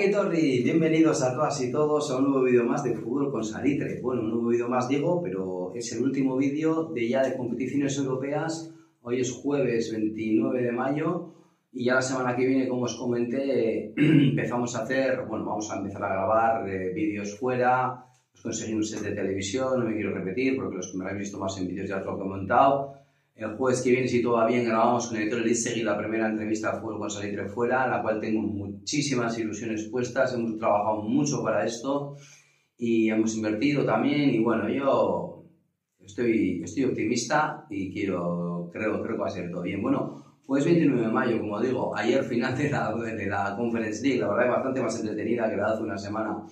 mi Torri, bienvenidos a todas y todos a un nuevo vídeo más de Fútbol con Salitre. Bueno, un nuevo vídeo más digo, pero es el último vídeo de competiciones europeas. Hoy es jueves 29 de mayo y ya la semana que viene, como os comenté, vamos a empezar a grabar vídeos fuera, conseguir un set de televisión, no me quiero repetir porque los que me habéis visto más en vídeos ya os lo he comentado. El jueves que viene, si todo va bien, grabamos con el editor Elizegui la primera entrevista a Fútbol con Salitre fuera, en la cual tengo muchísimas ilusiones puestas, hemos trabajado mucho para esto y hemos invertido también y bueno, yo estoy optimista y creo que va a ser todo bien. Bueno, pues 29 de mayo, como digo, ayer final de la Conference League, la verdad es bastante más entretenida que la de hace una semana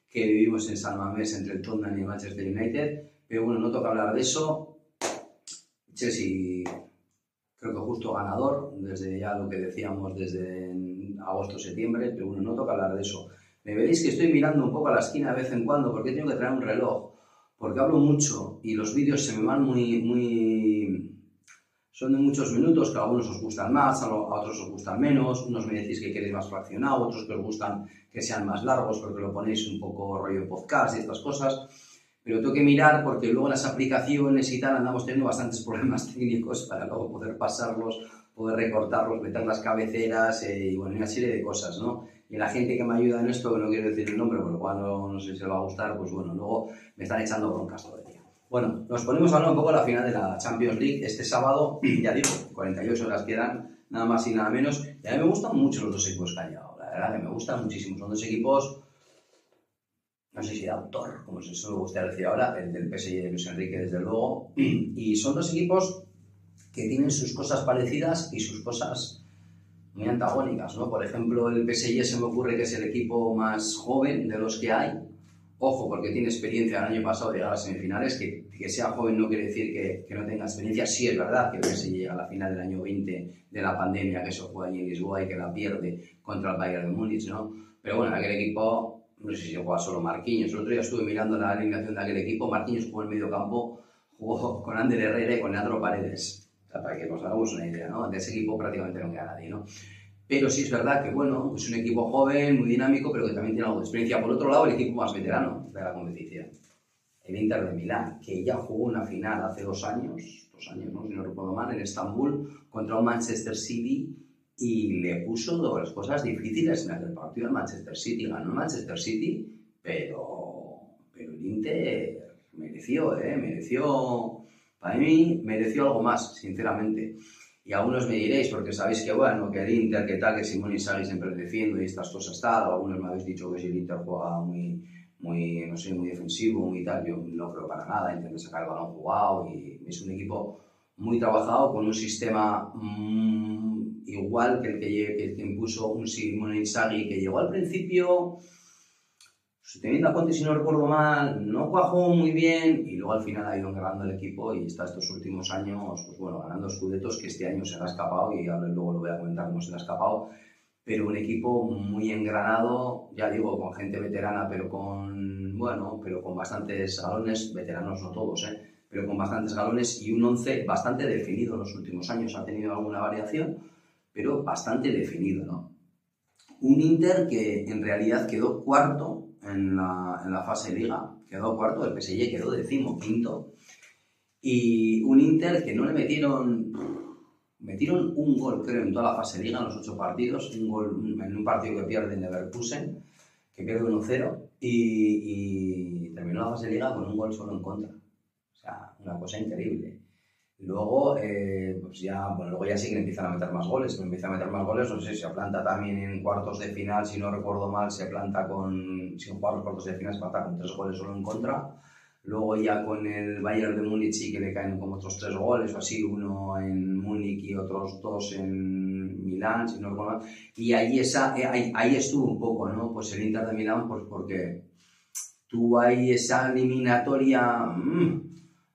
que vivimos en San Mamés entre el Tottenham y el Manchester United, pero bueno, no toca hablar de eso. Chelsea creo que justo ganador, desde ya lo que decíamos desde agosto-septiembre, pero bueno, no toca hablar de eso. Me veréis que estoy mirando un poco a la esquina de vez en cuando porque tengo que traer un reloj, porque hablo mucho y los vídeos se me van son de muchos minutos, que a algunos os gustan más, a otros os gustan menos, unos me decís que queréis más fraccionado, otros que os gustan que sean más largos porque lo ponéis un poco rollo podcast y estas cosas. Pero tengo que mirar porque luego las aplicaciones y tal andamos teniendo bastantes problemas técnicos para luego poder pasarlos, poder recortarlos, meter las cabeceras y bueno, una serie de cosas, ¿no? Y la gente que me ayuda en esto, que no quiero decir el nombre, por lo cual no sé si le va a gustar, pues bueno, luego me están echando broncas todo el día. Bueno, nos ponemos a hablar un poco de la final de la Champions League este sábado, ya digo, 48 horas quedan, nada más y nada menos. Y a mí me gustan mucho los dos equipos que hay ahora, la verdad que me gustan muchísimo, son dos equipos... No sé si de autor, como se me gustaría decir ahora, el del PSG y de Luis Enrique, desde luego. Y son dos equipos que tienen sus cosas parecidas y sus cosas muy antagónicas, ¿no? Por ejemplo, el PSG se me ocurre que es el equipo más joven de los que hay. Ojo, porque tiene experiencia el año pasado de llegar a las semifinales. Que sea joven no quiere decir que no tenga experiencia. Sí es verdad que el PSG llega a la final del año 20 de la pandemia, que se juega allí en Lisboa y que la pierde contra el Bayern de Múnich, ¿no? Pero bueno, aquel equipo... No sé si juega solo Marquinhos. El otro día estuve mirando la alineación de aquel equipo. Marquinhos jugó en medio campo, jugó con Ander Herrera y con Leandro Paredes. O sea, para que nos hagamos una idea, ¿no? De ese equipo prácticamente no queda nadie, ¿no? Pero sí es verdad que, bueno, es un equipo joven, muy dinámico, pero que también tiene algo de experiencia. Por otro lado, el equipo más veterano de la competición, el Inter de Milán, que ya jugó una final hace 2 años, ¿no? Si no recuerdo mal, en Estambul, contra un Manchester City, y le puso las cosas difíciles en aquel partido al Manchester City. Ganó el Manchester City, pero el Inter para mí mereció algo más, sinceramente. Y algunos me diréis, porque sabéis que bueno, que el Inter, que tal, que Simone Inzaghi siempre defiende y estas cosas tal, o algunos me habéis dicho que si el Inter juega muy defensivo, muy tal, yo no creo para nada, intenta sacar el balón jugado y es un equipo muy trabajado con un sistema igual que el que impuso un Simone Inzaghi, que llegó al principio, teniendo a cuenta, si no recuerdo mal, no cuajó muy bien y luego al final ha ido ganando el equipo y está estos últimos años, pues bueno, ganando scudettos, que este año se le ha escapado y ahora luego lo voy a comentar cómo se le ha escapado, pero un equipo muy engranado, ya digo, con gente veterana, pero con bastantes galones, veteranos no todos, pero con bastantes galones y un 11 bastante definido en los últimos años. Ha tenido alguna variación, pero bastante definido, ¿no? Un Inter que en realidad quedó cuarto en la fase Liga, quedó cuarto, el PSG quedó 15º, y un Inter que no le metieron un gol, creo, en toda la fase Liga, en los 8 partidos, un gol en un partido que pierde en Leverkusen, que pierde 1-0, y terminó la fase Liga con un gol solo en contra. O sea, una cosa increíble. Luego, luego ya sí que empiezan a meter más goles. No sé, se planta también en cuartos de final, si no recuerdo mal, sin jugar los cuartos de final, se planta con 3 goles solo en contra. Luego ya con el Bayern de Múnich sí que le caen como otros 3 goles o así, uno en Múnich y otros 2 en Milán, si no recuerdo mal. Y ahí estuvo un poco, ¿no? Pues el Inter de Milán, pues porque tuvo ahí esa eliminatoria...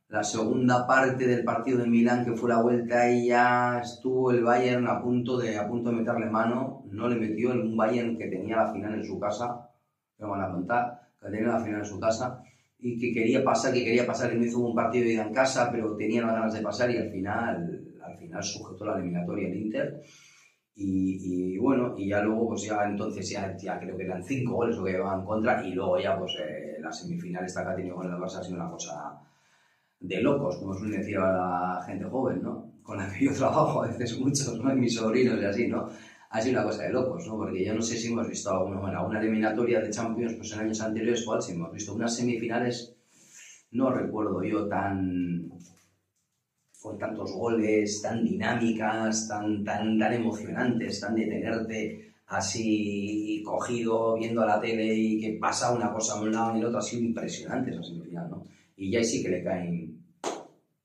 La segunda parte del partido de Milán, que fue la vuelta, y ya estuvo el Bayern a punto de meterle mano. No le metió un Bayern que tenía la final en su casa, que van a contar, que tenía la final en su casa, y que quería pasar, y no hizo un partido de ida en casa, pero tenía las ganas de pasar, y al final sujetó la eliminatoria el Inter. Y bueno, y ya luego, pues ya entonces ya creo que eran 5 goles lo que llevaban en contra, y luego ya pues la semifinal esta que ha tenido con el Barça ha sido una cosa de locos, como suelen decir a la gente joven, ¿no? Con la que yo trabajo a veces muchos, ¿no? Y mis sobrinos y así, ¿no? Ha sido una cosa de locos, ¿no? Porque yo no sé si hemos visto alguna eliminatoria de Champions pues en años anteriores, cuál si hemos visto unas semifinales, no recuerdo yo con tantos goles, tan dinámicas, tan emocionantes, tan de tenerte así cogido, viendo a la tele y que pasa una cosa a un lado y el otro. Ha sido impresionante esa semifinal, ¿no? Y ya ahí sí que le caen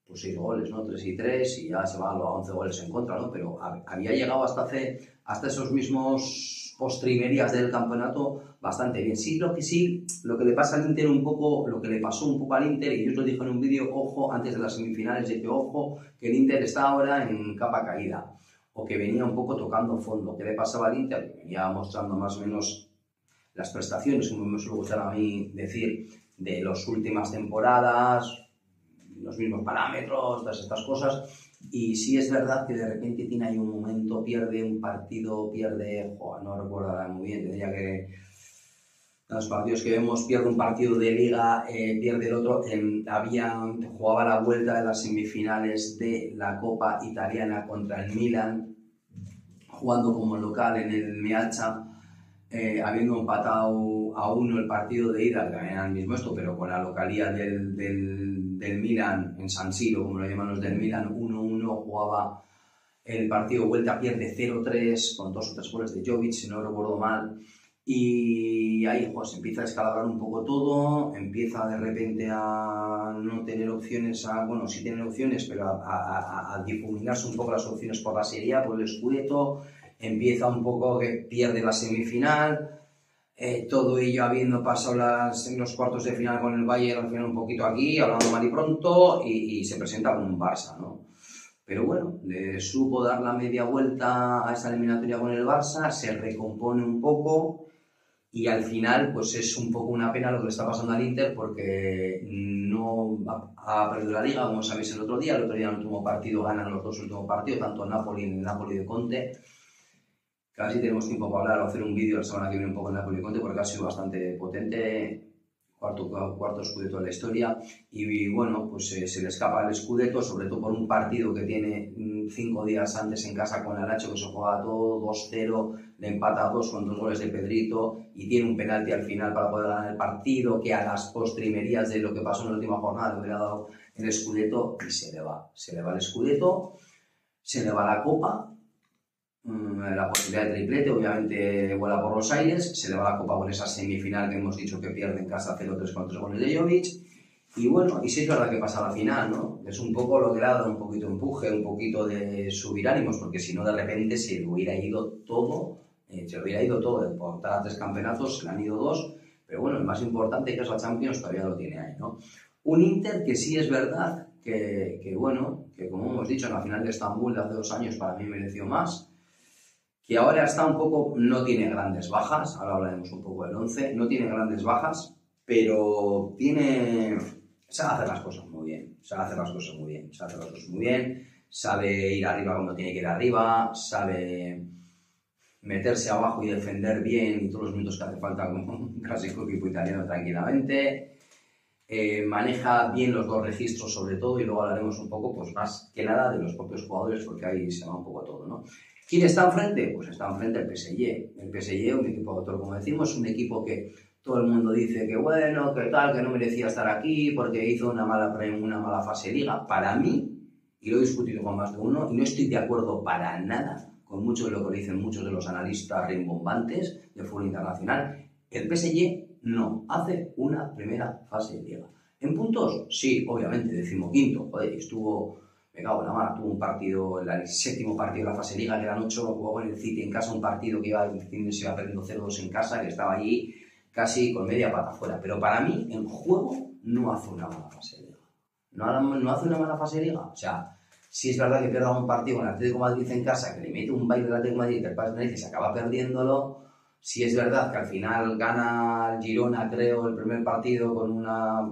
pues 6 goles, ¿no? 3 y 3, y ya se va a los 11 goles en contra, ¿no? Pero había llegado hasta esos mismos postrimerías del campeonato bastante bien. Sí, lo que le pasa al Inter un poco, lo que le pasó un poco al Inter, y yo os lo dije en un vídeo, ojo, antes de las semifinales, dije, ojo, que el Inter está ahora en capa caída, o que venía un poco tocando fondo. ¿Qué le pasaba al Inter? Que venía mostrando más o menos las prestaciones, como me suele gustar a mí decir, de las últimas temporadas, los mismos parámetros, todas estas cosas, y sí es verdad que de repente tiene ahí un momento, pierde un partido, no recuerdo muy bien, tendría que... Los partidos que vemos, pierde un partido de Liga, pierde el otro, jugaba la vuelta de las semifinales de la Copa Italiana contra el Milan, jugando como local en el Meazza, habiendo empatado a 1 el partido de ida, que también era el mismo esto, pero con la localía del Milan en San Siro, como lo llaman los del Milan, 1-1, jugaba el partido vuelta, pierde 0-3 con 2 o 3 goles de Jovic, si no recuerdo mal, y ahí pues empieza a escalabrar un poco todo, empieza de repente a no tener opciones, bueno, sí tienen opciones, pero a difuminarse un poco las opciones por la Serie A, por el Scudetto, empieza un poco que pierde la semifinal. Todo ello habiendo pasado en los cuartos de final con el Bayern, al final un poquito aquí, hablando mal y pronto, y se presenta con un Barça, ¿no? Pero bueno, le supo dar la media vuelta a esa eliminatoria con el Barça, se recompone un poco, y al final pues es un poco una pena lo que le está pasando al Inter, porque no ha perdido la Liga, como sabéis el otro día en el último partido ganan los 2 últimos partidos, tanto el Napoli en el Napoli de Conte. Casi tenemos tiempo para hablar o hacer un vídeo la semana que viene un poco en Napoli Conte, porque ha sido bastante potente, cuarto Scudetto de la historia, y bueno, pues se le escapa el Scudetto, sobre todo por un partido que tiene 5 días antes en casa con el Lazio, que se juega todo 2-0, le empata a 2 con 2 goles de Pedrito, y tiene un penalti al final para poder ganar el partido, que a las postrimerías de lo que pasó en la última jornada le hubiera dado el Scudetto, y se le va el Scudetto, se le va la Copa, la posibilidad de triplete, obviamente vuela por los aires, se le va la Copa por esa semifinal que hemos dicho que pierde en casa 0-3 con 3 goles de Jovic, y bueno, y sí es verdad que pasa a la final, ¿no? Es un poco lo que le ha dado un poquito de empuje, un poquito de subir ánimos, porque si no de repente se le hubiera ido todo, de portar 3 campeonatos, se le han ido 2, pero bueno, el más importante, que es la Champions, todavía lo tiene ahí, ¿no? Un Inter que sí es verdad que bueno, que como hemos dicho en la final de Estambul de hace 2 años para mí mereció más, que ahora está un poco, no tiene grandes bajas, ahora hablaremos un poco del 11, no tiene grandes bajas, pero sabe hacer las cosas muy bien, sabe ir arriba cuando tiene que ir arriba, sabe meterse abajo y defender bien y todos los minutos que hace falta como un clásico equipo italiano tranquilamente, maneja bien los 2 registros sobre todo, y luego hablaremos un poco, pues más que nada, de los propios jugadores, porque ahí se va un poco todo, ¿no? ¿Quién está enfrente? Pues está enfrente el PSG. El PSG, un equipo autor, como decimos, un equipo que todo el mundo dice que bueno, que tal, que no merecía estar aquí porque hizo una mala fase de Liga. Para mí, y lo he discutido con más de uno, y no estoy de acuerdo para nada con mucho de lo que dicen muchos de los analistas rimbombantes de fútbol internacional, el PSG no hace una primera fase de Liga. ¿En puntos? Sí, obviamente, 15º. Joder, estuvo... Me cago en la mano, tuvo un partido, el 7º partido de la fase Liga, que eran 8, jugó con el City en casa, un partido que se iba perdiendo 0-2 en casa, que estaba allí casi con media pata fuera. Pero para mí, en juego, no hace una mala fase Liga. No hace una mala fase Liga. O sea, si es verdad que pierde un partido con el Atlético de Madrid en casa, que le mete un baile al Atlético de Madrid, que el País de Madrid se acaba perdiéndolo. Si es verdad que al final gana el Girona, creo, el primer partido con una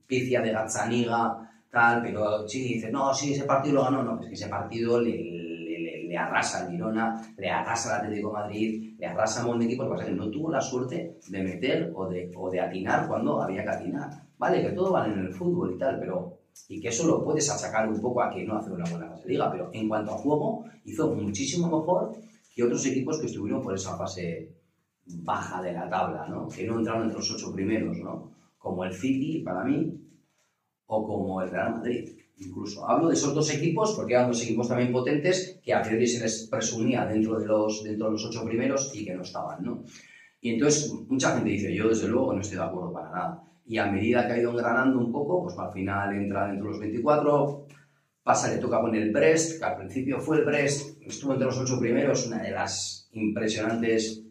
pifia de Gazzaniga, tal, pero sí, dice, no, sí, ese partido lo ganó, no, es que ese partido le le arrasa al Girona, le arrasa al Atlético de Madrid, le arrasa a un montón de equipos, lo que pasa es que no tuvo la suerte de meter o de atinar cuando había que atinar. Vale, que todo vale en el fútbol y tal, pero... Y que eso lo puedes achacar un poco a que no hace una buena fase de liga, pero en cuanto a juego, hizo muchísimo mejor que otros equipos que estuvieron por esa fase baja de la tabla, ¿no? Que no entraron entre los 8 primeros, ¿no? Como el City, para mí, o como el Real Madrid. Incluso hablo de esos dos equipos porque eran dos equipos también potentes que a priori se les presumía dentro de los 8 primeros y que no estaban, ¿no? Y entonces mucha gente dice, yo desde luego no estoy de acuerdo para nada. Y a medida que ha ido engranando un poco, pues al final entra dentro de los 24, pasa, le toca con el Brest, que al principio fue el Brest, estuvo entre los 8 primeros, una de las impresionantes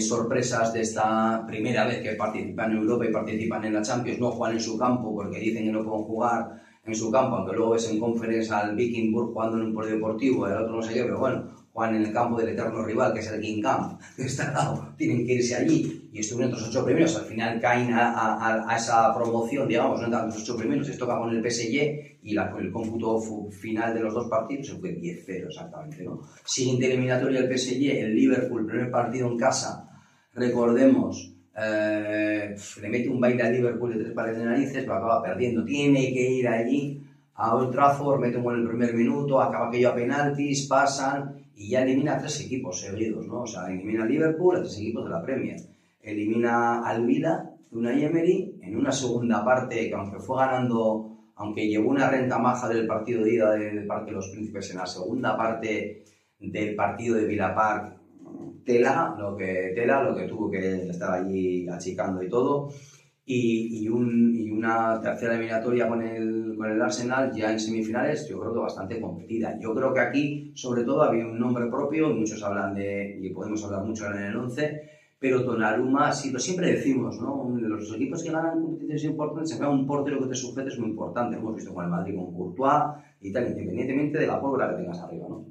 sorpresas de esta primera vez que participan en Europa y participan en la Champions. No juegan en su campo porque dicen que no pueden jugar en su campo, aunque luego ves en Conference al Vikingburg jugando en un polideportivo, el otro no sé qué, pero bueno, juegan en el campo del eterno rival, que es el King Camp, que está al lado, tienen que irse allí, y estuvieron entre los 8 primeros, al final caen a esa promoción, digamos, no entran entre los 8 primeros, les toca con el PSG, y el cómputo final de los dos partidos se fue 10-0 exactamente, ¿no? Siguiente eliminatoria el PSG, el Liverpool, primer partido en casa, recordemos, le mete un baile al Liverpool de 3 pares de narices, lo acaba perdiendo, tiene que ir allí a Old Trafford, mete un gol en el primer minuto, acaba aquello a penaltis, pasan y ya elimina a 3 equipos seguidos, ¿no? O sea, elimina a Liverpool, a 3 equipos de la Premier, elimina al Villa de Unai Emery en una segunda parte que aunque fue ganando, aunque llevó una renta maja del partido de ida del Parque de los Príncipes, en la segunda parte del partido de Villa Park, tela lo que tuvo que estar allí achicando y todo, y una tercera eliminatoria con el Arsenal ya en semifinales, yo creo que bastante competida. Yo creo que aquí, sobre todo, había un nombre propio, muchos hablan y podemos hablar mucho en el 11, pero Donnarumma, siempre decimos, ¿no? Los equipos que ganan competiciones importantes, un portero que te sujete es muy importante, lo hemos visto con el Madrid, con Courtois y tal, independientemente de la pólvora que tengas arriba, ¿no?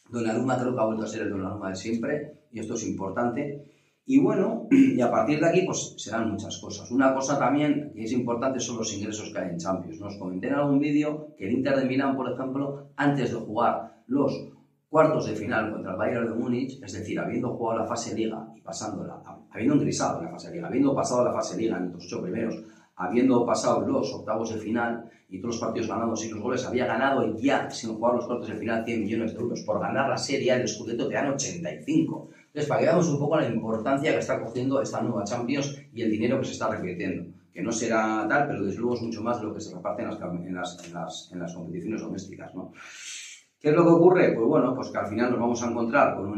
Donnarumma creo que ha vuelto a ser el Donnarumma de siempre, y esto es importante. Y bueno, y a partir de aquí pues serán muchas cosas. Una cosa también que es importante son los ingresos que hay en Champions. Nos comenté en algún vídeo que el Inter de Milán, por ejemplo, antes de jugar los cuartos de final contra el Bayern de Múnich, es decir, habiendo jugado la fase Liga y pasándola, habiendo ingresado en la fase Liga, habiendo pasado la fase Liga en los 8 primeros, habiendo pasado los octavos de final y todos los partidos ganados y los goles, había ganado ya, sin jugar los cuartos de final, 100 millones de euros. Por ganar la Serie A, el Scudetto te dan 85. Entonces, para que veamos un poco la importancia que está cogiendo esta nueva Champions y el dinero que se está repartiendo, que no será tal, pero desde luego es mucho más de lo que se reparte en las competiciones domésticas, ¿no? ¿Qué es lo que ocurre? Pues bueno, pues que al final nos vamos a encontrar con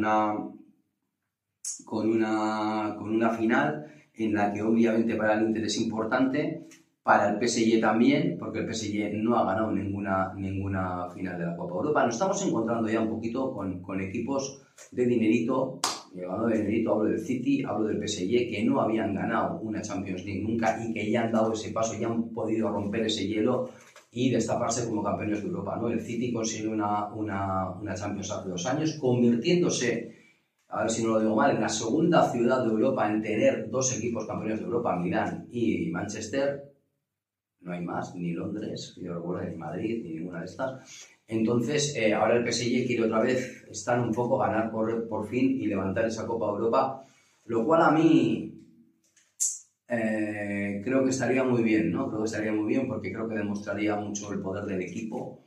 una final en la que obviamente para el Inter es importante, para el PSG también, porque el PSG no ha ganado ninguna final de la Copa Europa. Nos estamos encontrando ya un poquito con equipos de dinerito, hablando de dinerito, hablo del City, hablo del PSG, que no habían ganado una Champions League nunca y que ya han dado ese paso, ya han podido romper ese hielo y destaparse como campeones de Europa, ¿no? El City consiguió una Champions hace 2 años, convirtiéndose, a ver si no lo digo mal, en la segunda ciudad de Europa en tener 2 equipos campeones de Europa, Milán y Manchester. No hay más, ni Londres, yo recuerdo, ni Madrid, ni ninguna de estas. Entonces, ahora el PSG quiere otra vez estar un poco, ganar por fin y levantar esa Copa de Europa, lo cual a mí creo que estaría muy bien, ¿no? Creo que estaría muy bien porque creo que demostraría mucho el poder del equipo,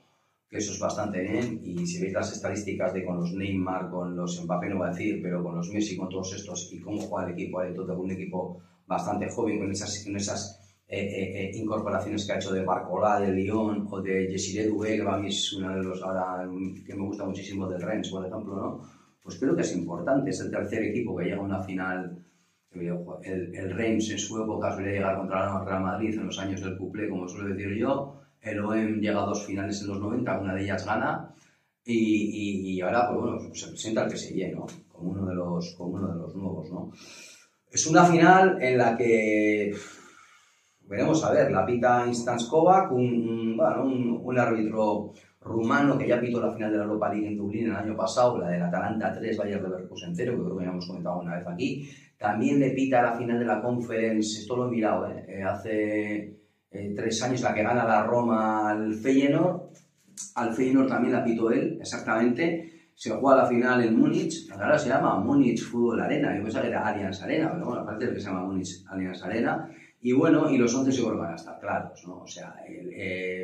que eso es bastante bien, y si veis las estadísticas de con los Neymar, con los Mbappé, no voy a decir, pero con los Messi, con todos estos, y cómo juega el equipo, hay todo un equipo bastante joven con esas incorporaciones que ha hecho de Barcola, de Lyon o de Jessiré Doué, que para mí es uno de los ahora que me gusta muchísimo del Rennes, por ejemplo, ¿no? Pues creo que es importante, es el tercer equipo que llega a una final. El Reims en su época solía llegar contra el Real Madrid en los años del cuplé, como suelo decir yo. El OM llega a 2 finales en los 90, una de ellas gana, y ahora pues bueno, se presenta el PSG, ¿no? Como uno de los nuevos, ¿no? Es una final en la que veremos a ver, la pita Instance Kovac, un árbitro rumano que ya pitó la final de la Europa League en Dublín el año pasado, la del Atalanta 3, Bayer Leverkusen 0, que creo que ya hemos comentado una vez aquí. También le pita la final de la Conference, esto lo he mirado, hace 3 años, la que gana la Roma al Feyenoord. al Feyenoord también la pitó él, exactamente. Se juega la final en Múnich, ahora se llama Múnich Fútbol Arena, yo pensaba que era Allianz Arena, pero bueno, aparte de que se llama Múnich Allianz Arena. Y bueno, y los 11 seguro van a estar claros, ¿no? O sea,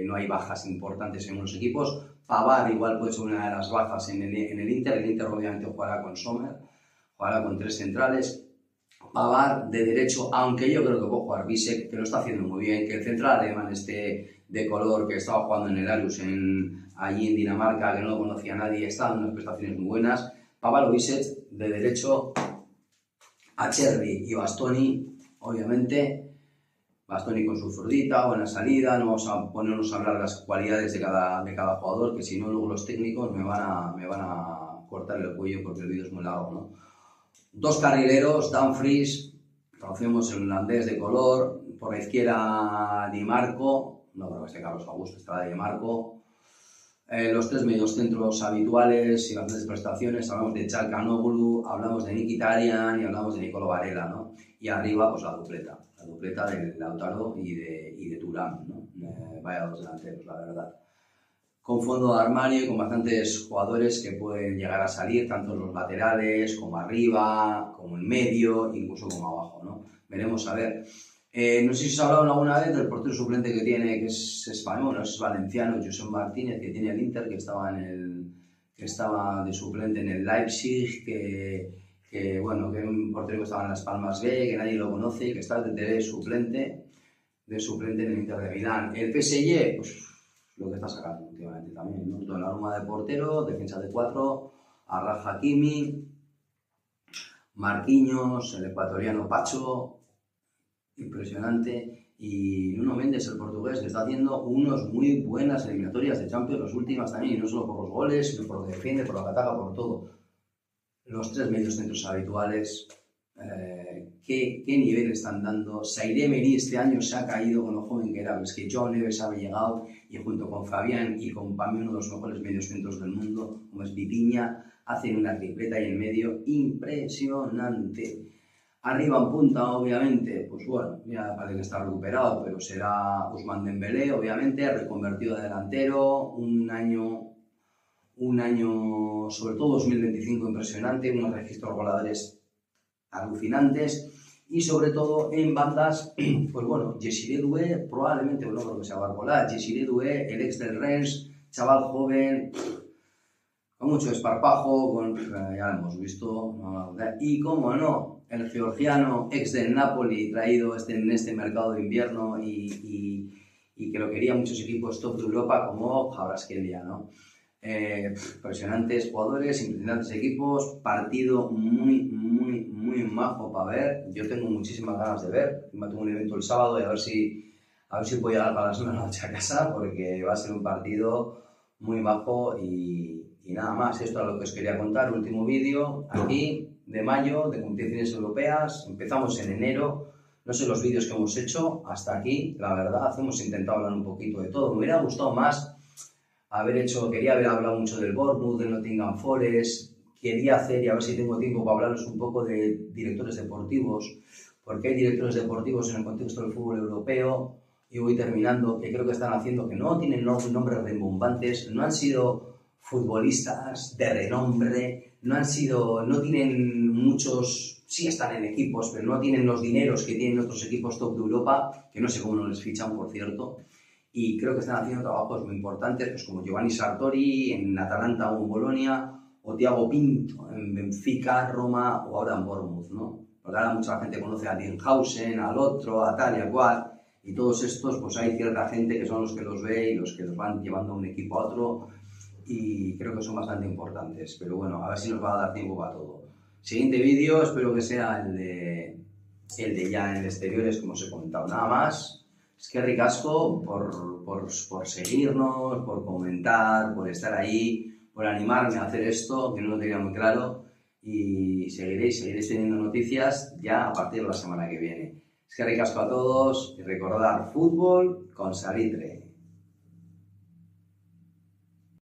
no hay bajas importantes en los equipos. Pavard igual puede ser una de las bajas en el Inter. El Inter obviamente jugará con Sommer, jugará con 3 centrales. Pavard de derecho, aunque yo creo que puede jugar Bisek, que lo está haciendo muy bien, que el central alemán de color, que estaba jugando en el Aarhus allí en Dinamarca, que no lo conocía nadie, está dando unas prestaciones muy buenas. Pavard o Bisek de derecho, Acerbi y Bastoni, obviamente. Bastoni con su zurdita, buena salida, no vamos a ponernos a hablar de las cualidades de cada jugador, que si no luego los técnicos me van a cortar el cuello porque el vídeo es muy largo, ¿no? 2 carrileros, Dumfries, conocemos el holandés de color, por la izquierda Di Marco, no creo que esté Carlos Augusto, estará Di Marco. Los 3 mediocentros habituales y las 3 prestaciones, hablamos de Çalhanoğlu, hablamos de Mkhitaryan y hablamos de Nicolo Varela, ¿no? Y arriba, pues la dupleta de Lautaro y de Thuram, ¿no? Vaya 2 delanteros, la verdad. Con fondo de armario y con bastantes jugadores que pueden llegar a salir, tanto en los laterales, como arriba, como en medio, incluso como abajo, ¿no? Veremos a ver. No sé si os ha hablado alguna vez del portero suplente que tiene, que es español, no es valenciano, Josep Martínez, que tiene el Inter, que estaba de suplente en el Leipzig, que bueno, que era un portero que estaba en Las Palmas B, que nadie lo conoce, y que está de suplente en el Inter de Milán. El PSG, pues lo que está sacando últimamente también, ¿no? Donnarumma de portero, defensa de 4, Achraf Hakimi, Marquinhos, el ecuatoriano Pacho, impresionante, y Nuno Mendes, el portugués, que está haciendo unas muy buenas eliminatorias de Champions, las últimas también, y no solo por los goles, sino por lo que defiende, por lo que ataca, por todo. Los 3 mediocentros habituales, ¿qué nivel están dando? Zaire Emery este año se ha caído con lo joven que era, es que John Neves había llegado y junto con Fabián y con para mí uno de los mejores mediocentros del mundo, como es Vitinha, hacen una tripleta y en medio impresionante. Arriba en punta, obviamente, pues bueno, ya parece que está recuperado, pero será Ousmane Dembélé, obviamente, reconvertido a delantero, un año, sobre todo 2025, impresionante, unos registros goleadores alucinantes, y sobre todo en bandas, pues bueno, Désiré Doué, probablemente, no creo que sea Barcola, Désiré Doué, el ex del Rennes, chaval joven, con mucho esparpajo, ya lo hemos visto, y como no, el georgiano ex del Napoli, traído en este mercado de invierno y que lo querían muchos equipos top de Europa como Kvaratskhelia, ¿no? Impresionantes jugadores, impresionantes equipos, partido muy majo para ver. Yo tengo muchísimas ganas de ver. Tengo un evento el sábado y a ver si puedo llegar para las 9 de la noche a casa, porque va a ser un partido muy majo y nada más. Esto es lo que os quería contar. Último vídeo aquí de mayo de competiciones europeas. Empezamos en enero. No sé los vídeos que hemos hecho hasta aquí, la verdad. Hemos intentado hablar un poquito de todo. Me hubiera gustado más quería haber hablado mucho del Bournemouth, del Nottingham Forest, quería hacer, y a ver si tengo tiempo para hablaros un poco de directores deportivos, porque hay directores deportivos en el contexto del fútbol europeo, y voy terminando, que creo que están haciendo, que no tienen nombres rimbombantes, no han sido futbolistas de renombre, no tienen muchos, sí están en equipos, pero no tienen los dineros que tienen otros equipos top de Europa, que no sé cómo no les fichan, por cierto. Y creo que están haciendo trabajos muy importantes, pues como Giovanni Sartori en Atalanta o en Bolonia, o Thiago Pinto en Benfica, Roma o ahora en Bournemouth, ¿no? Porque ahora mucha gente conoce a Dinhausen, al otro, a tal y a cual, y todos estos, pues hay cierta gente que son los que los ve y los que los van llevando a un equipo a otro, y creo que son bastante importantes, pero bueno, a ver si nos va a dar tiempo para todo. Siguiente vídeo, espero que sea el de ya en exteriores, como os he comentado, nada más. Es que ricasco por seguirnos, por comentar, por estar ahí, por animarme a hacer esto, que no lo tenía muy claro, y seguiréis teniendo noticias ya a partir de la semana que viene. Es que ricasco a todos y recordar fútbol con salitre.